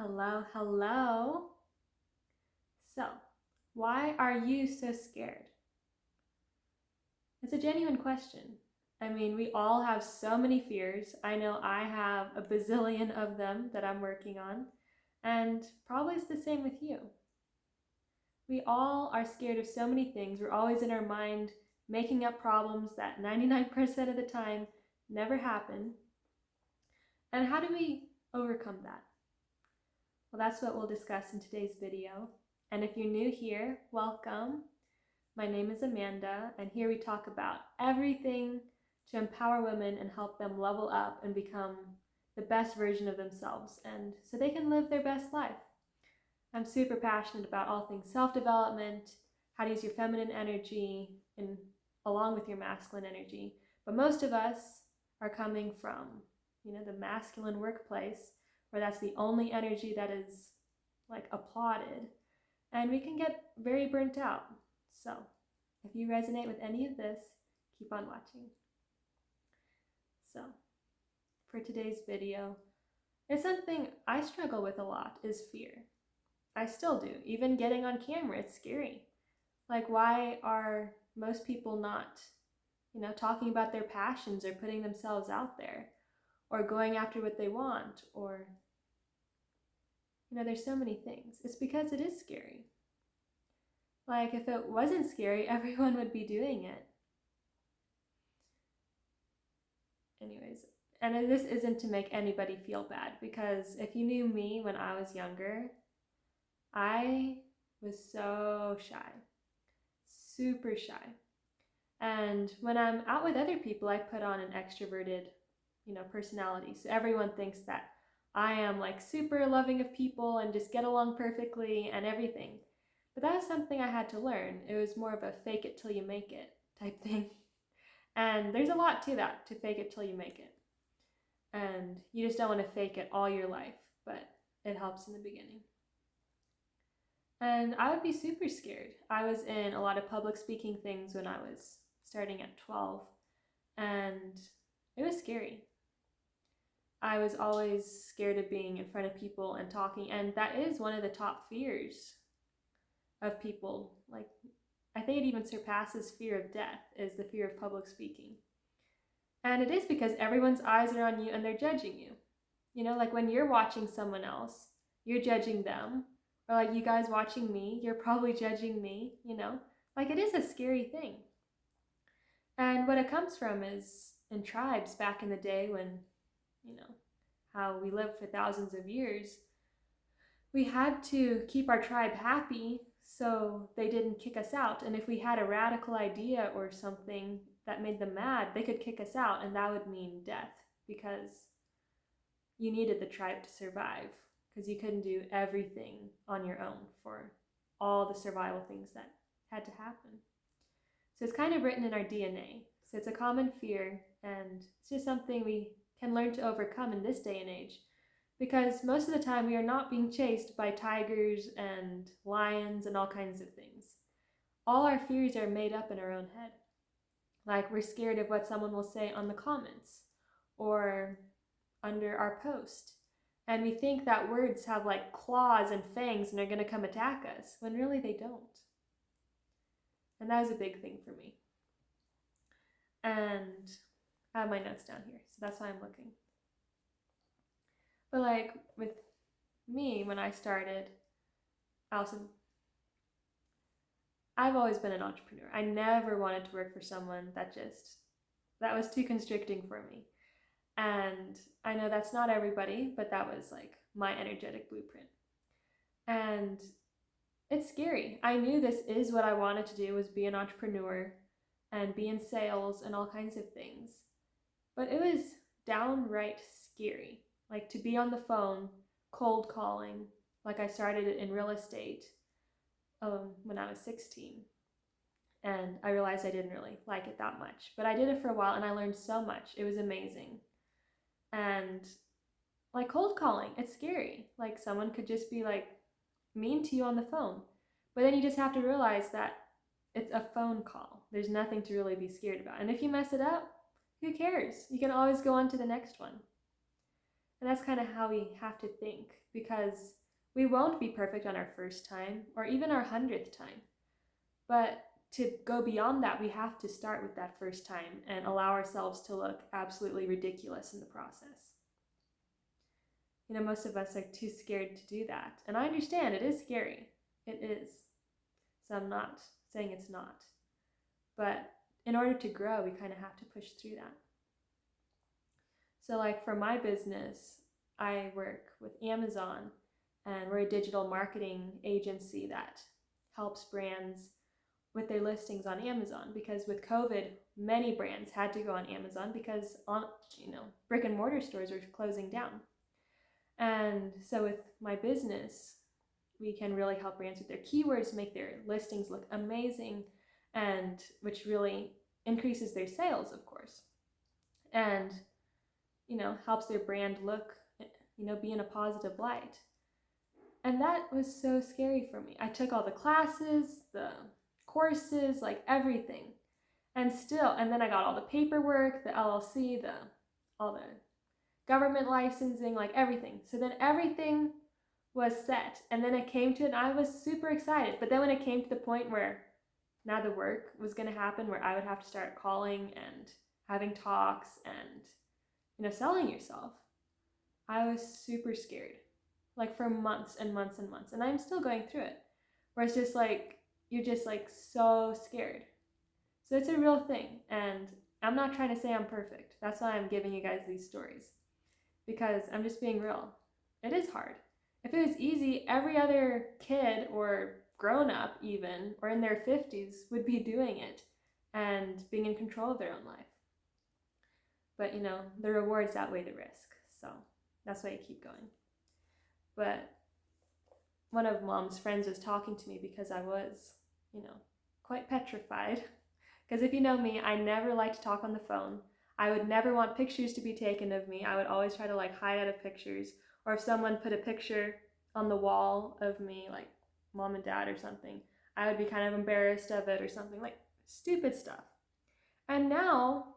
Hello, hello. So, why are you so scared? It's a genuine question. I mean, we all have so many fears. I know I have a bazillion of them that I'm working on, and probably it's the same with you. We all are scared of so many things. We're always in our mind making up problems that 99% of the time never happen. And how do we overcome that? Well, that's what we'll discuss in today's video. And if you're new here, welcome. My name is Amanda, and here we talk about everything to empower women and help them level up and become the best version of themselves, and so they can live their best life. I'm super passionate about all things self-development, how to use your feminine energy along with your masculine energy. But most of us are coming from, the masculine workplace, where that's the only energy that is like applauded, and we can get very burnt out. So if you resonate with any of this, keep on watching. So for today's video, it's something I struggle with a lot is fear. I still do. Even getting on camera, it's scary. Like, why are most people not, talking about their passions or putting themselves out there or going after what they want? Or, there's so many things. It's because it is scary. Like, if it wasn't scary, everyone would be doing it. Anyways, and this isn't to make anybody feel bad, because if you knew me when I was younger, I was so shy, super shy. And when I'm out with other people, I put on an extroverted, personality. So everyone thinks that I am like super loving of people and just get along perfectly and everything. But that was something I had to learn. It was more of a fake it till you make it type thing. And there's a lot to that, to fake it till you make it. And you just don't want to fake it all your life, but it helps in the beginning. And I would be super scared. I was in a lot of public speaking things when I was starting at 12, and it was scary. I was always scared of being in front of people and talking, and that is one of the top fears of people. Like, I think it even surpasses fear of death, is the fear of public speaking. And it is because everyone's eyes are on you and they're judging you. Like when you're watching someone else, you're judging them. Or like you guys watching me, you're probably judging me, Like, it is a scary thing. And what it comes from is in tribes back in the day when, how we lived for thousands of years, we had to keep our tribe happy so they didn't kick us out. And if we had a radical idea or something that made them mad, they could kick us out, and that would mean death, because you needed the tribe to survive, because you couldn't do everything on your own for all the survival things that had to happen. So it's kind of written in our DNA. So it's a common fear, and it's just something we can learn to overcome in this day and age, because most of the time we are not being chased by tigers and lions and all kinds of things. All our fears are made up in our own head. Like, we're scared of what someone will say on the comments or under our post. And we think that words have like claws and fangs and are going to come attack us, when really they don't. And that was a big thing for me. And I have my notes down here, so that's why I'm looking. But like with me, when I started, I've always been an entrepreneur. I never wanted to work for someone that was too constricting for me. And I know that's not everybody, but that was like my energetic blueprint. And it's scary. I knew this is what I wanted to do, was be an entrepreneur and be in sales and all kinds of things. But it was downright scary. Like, to be on the phone, cold calling, like I started it in real estate when I was 16. And I realized I didn't really like it that much. But I did it for a while and I learned so much. It was amazing. And like cold calling, it's scary. Like, someone could just be like mean to you on the phone. But then you just have to realize that it's a phone call. There's nothing to really be scared about. And if you mess it up, who cares? You can always go on to the next one. And that's kind of how we have to think, because we won't be perfect on our first time or even our 100th time. But to go beyond that, we have to start with that first time and allow ourselves to look absolutely ridiculous in the process. Most of us are too scared to do that. And I understand it is scary. It is. So I'm not saying it's not. But in order to grow, we kind of have to push through that. So like for my business, I work with Amazon, and we're a digital marketing agency that helps brands with their listings on Amazon, because with COVID, many brands had to go on Amazon because brick and mortar stores were closing down. And so with my business, we can really help brands with their keywords, make their listings look amazing, and which really increases their sales, of course, and helps their brand look, be in a positive light. And that was so scary for me. I took all the classes, the courses, like everything, and then I got all the paperwork, the LLC, all the government licensing, like everything. So then everything was set, and then it came to it, and I was super excited. But then when it came to the point where now the work was going to happen, where I would have to start calling and having talks and selling yourself, I was super scared, like for months and months and months. And I'm still going through it, where it's just like you're just like so scared. So it's a real thing, and I'm not trying to say I'm perfect. That's why I'm giving you guys these stories, because I'm just being real. It is hard. If it was easy, every other kid or grown up even, or in their 50s, would be doing it and being in control of their own life. But the rewards outweigh the risk, so that's why you keep going. But one of Mom's friends was talking to me because I was, quite petrified. Because if you know me, I never like to talk on the phone. I would never want pictures to be taken of me. I would always try to hide out of pictures. Or if someone put a picture on the wall of me, like mom and dad or something, I would be kind of embarrassed of it or something, like stupid stuff. And now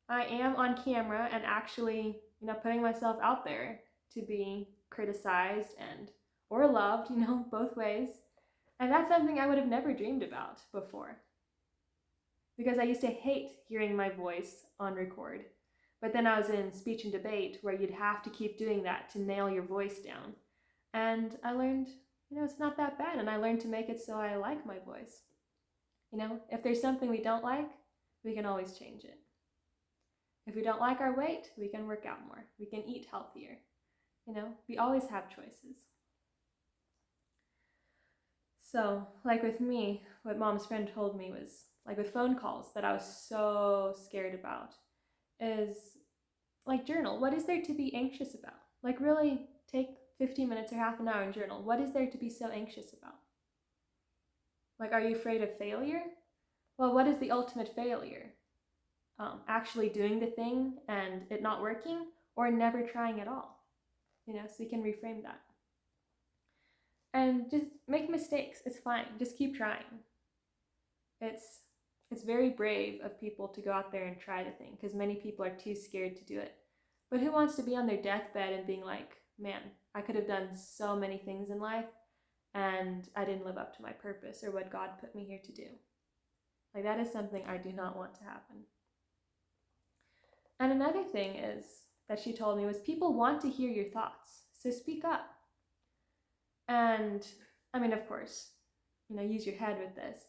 I am on camera and actually, putting myself out there to be criticized or loved, both ways. And that's something I would have never dreamed about before, because I used to hate hearing my voice on record. But then I was in speech and debate, where you'd have to keep doing that to nail your voice down. And I learned, it's not that bad. And I learned to make it so I like my voice. If there's something we don't like, we can always change it. If we don't like our weight, we can work out more. We can eat healthier. We always have choices. So, like with me, what Mom's friend told me was, like with phone calls that I was so scared about, is like journal. What is there to be anxious about? Like really take 15 minutes or half an hour and journal. What is there to be so anxious about? Like, are you afraid of failure? Well, what is the ultimate failure? Actually doing the thing and it not working, or never trying at all? So you can reframe that. And just make mistakes. It's fine. Just keep trying. It's very brave of people to go out there and try the thing, because many people are too scared to do it. But who wants to be on their deathbed and being like, man, I could have done so many things in life and I didn't live up to my purpose or what God put me here to do? Like, that is something I do not want to happen. And another thing is that she told me was, people want to hear your thoughts, so speak up. And I mean, of course, use your head with this.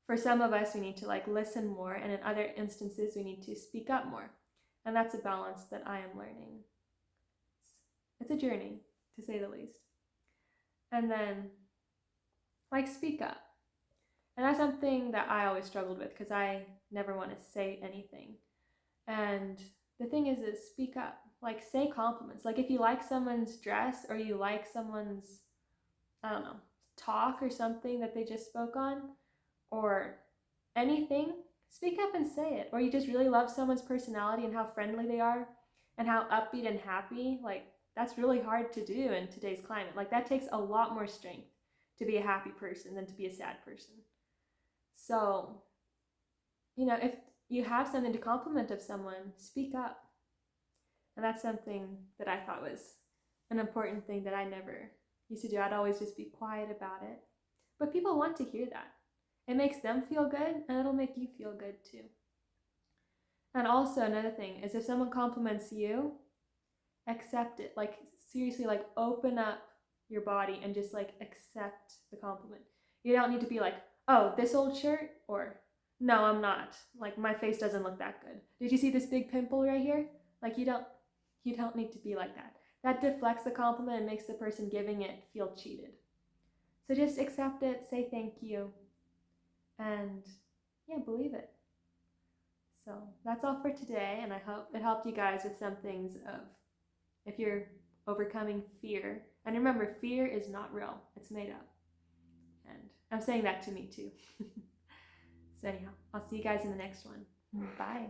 For some of us, we need to listen more, and in other instances, we need to speak up more. And that's a balance that I am learning. It's a journey, to say the least. And then, speak up. And that's something that I always struggled with, because I never want to say anything. And the thing is speak up. Say compliments. If you like someone's dress, or you like someone's, talk or something that they just spoke on, or anything, speak up and say it. Or you just really love someone's personality and how friendly they are and how upbeat and happy, that's really hard to do in today's climate. That takes a lot more strength to be a happy person than to be a sad person. So, if you have something to compliment of someone, speak up. And that's something that I thought was an important thing that I never used to do. I'd always just be quiet about it. But people want to hear that. It makes them feel good, and it'll make you feel good too. And also another thing is if someone compliments you, accept it. Like seriously, like open up your body and just like accept the compliment. You don't need to be like, oh, this old shirt, or no, I'm not. Like my face doesn't look that good. Did you see this big pimple right here? Like you don't need to be like that. That deflects the compliment and makes the person giving it feel cheated. So just accept it, say thank you, and yeah, believe it. So that's all for today, and I hope it helped you guys with some things of if you're overcoming fear. And remember, fear is not real, it's made up. And I'm saying that to me too. So anyhow, I'll see you guys in the next one. Bye.